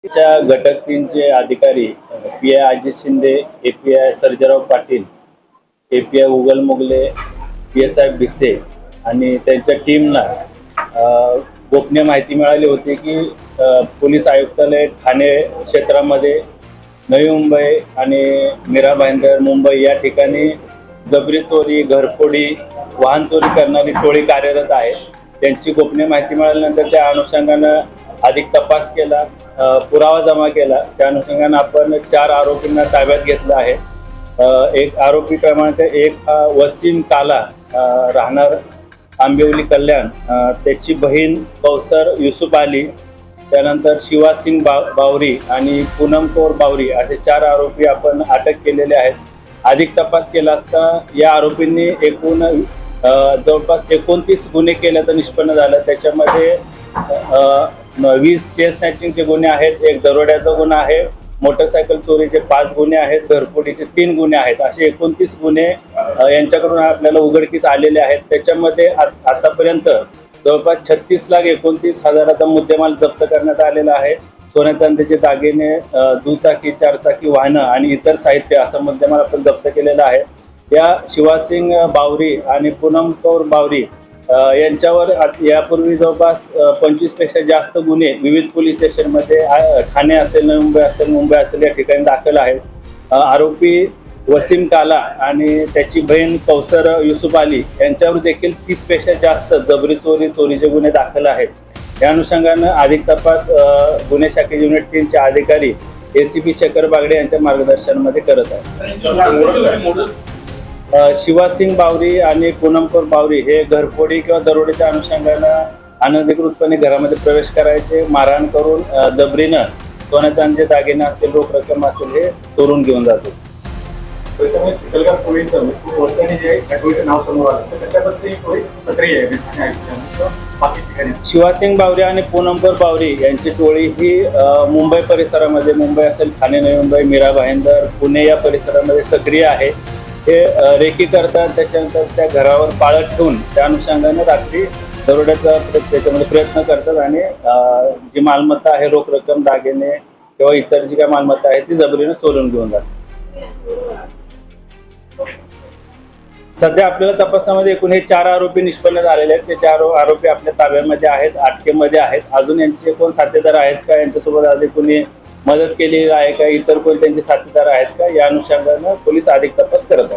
च्या घटक 3चे अधिकारी पी.आय. अजित शिंदे, ए.पी.आय. सर्जेराव पाटील, ए.पी.आय. उगल मुगले, पी.एस.आय. भिसे आणि त्यांच्या टीमला गोपनीय माहिती मिळाली होती की पोलीस आयुक्तालय ठाणे क्षेत्रामध्ये नवी मुंबई आणि मीरा भाईंदर मुंबई या ठिकाणी जबरी चोरी, घरफोडी, वाहन चोरी करणारी टोळी कार्यरत आहे. त्यांची गोपनीय माहिती मिळाल्यानंतर त्या अनुषंगानं अधिक तपास केला, पुरावा जमा केला. त्या अनुषंगानं आपण 4 आरोपींना ताब्यात घेतलं आहे. एक आरोपी क्रमांक 1 हा वसीम काला, राहणार आंबिवली कल्याण, त्याची बहीण कौसर युसुफ अली, त्यानंतर शिवासिंग बावरी आणि पूनम कौर बावरी असे 4 आरोपी आपण अटक केलेले आहेत. अधिक तपास केला असता या आरोपींनी एकूण जवळपास 29 गुन्हे केल्याचं निष्पन्न झालं. त्याच्यामध्ये 20 चेन स्नॅचिंगचे गुन्हे आहेत, एक दरोड्याचा गुन्हा आहे, मोटरसायकल चोरीचे 5 गुन्हे आहेत, घरफोडीचे 3 गुन्हे आहेत. असे 29 गुन्हे यांच्याकडून आपल्याला उघडकीस आलेले आहेत. त्याच्यामध्ये आतापर्यंत जवळपास 36,29,000चा मुद्देमाल जप्त करण्यात आलेला आहे. सोन्या चांदीचे दागिने, दुचाकी, 4 चाकी वाहनं आणि इतर साहित्य असा मुद्देमाल आपण जप्त केलेला आहे. या शिवासिंग बावरी आणि पूनम कौर बावरी यांच्यावर यापूर्वी जवळपास 25 पेक्षा जास्त गुन्हे विविध पोलीस स्टेशनमध्ये ठाणे असेल, नवी मुंबई असेल, मुंबई असेल या ठिकाणी दाखल आहेत. आरोपी वसीम काला आणि त्याची बहीण कौसर युसुफ अली यांच्यावर देखील 30 पेक्षा जास्त जबरी चोरीचे गुन्हे दाखल आहेत. या अनुषंगानं अधिक तपास गुन्हे शाखे युनिट 3चे अधिकारी ACP शेखर बागडे यांच्या मार्गदर्शनामध्ये करत आहेत. शिवासिंग बावरी आणि पूनम कौर बावरी हे घरफोडी किंवा दरोडेच्या अनुषंगानं अनधिकृतपणे घरामध्ये प्रवेश करायचे, मारहाण करून जबरीनं सोन्या चांदीचे दागिने असतील, रोख रक्कम असेल हे चोरून घेऊन जातो. शिवासिंग बावरी आणि पूनम कौर बावरी यांची टोळी ही मुंबई परिसरामध्ये, मुंबई असेल, ठाणे, नवी मुंबई, मीरा भाईंदर, पुणे या परिसरामध्ये सक्रिय आहे. हे रेकी करतात, त्याच्यानंतर त्या घरावर पाळत ठेवून त्या अनुषंगाने रात्री दरोड्याचा त्याच्यामध्ये प्रयत्न करतात आणि जी मालमत्ता आहे, रोख रक्कम, दागिने किंवा इतर जी काय मालमत्ता आहे ती जबरीनं चोरून घेऊन जातात. सध्या आपल्याला तपासामध्ये एकूण हे 4 आरोपी निष्पन्न झालेले आहेत. ते 4 आरोपी आपल्या ताब्यामध्ये आहेत, अटकेमध्ये आहेत. अजून यांचे कोण साथीदार आहेत का, यांच्यासोबत आधी कोणी मदत केलेली आहे का, इतर कोण त्यांचे साथीदार आहेत का, या अनुषंगानं पोलीस अधिक तपास करत आहेत.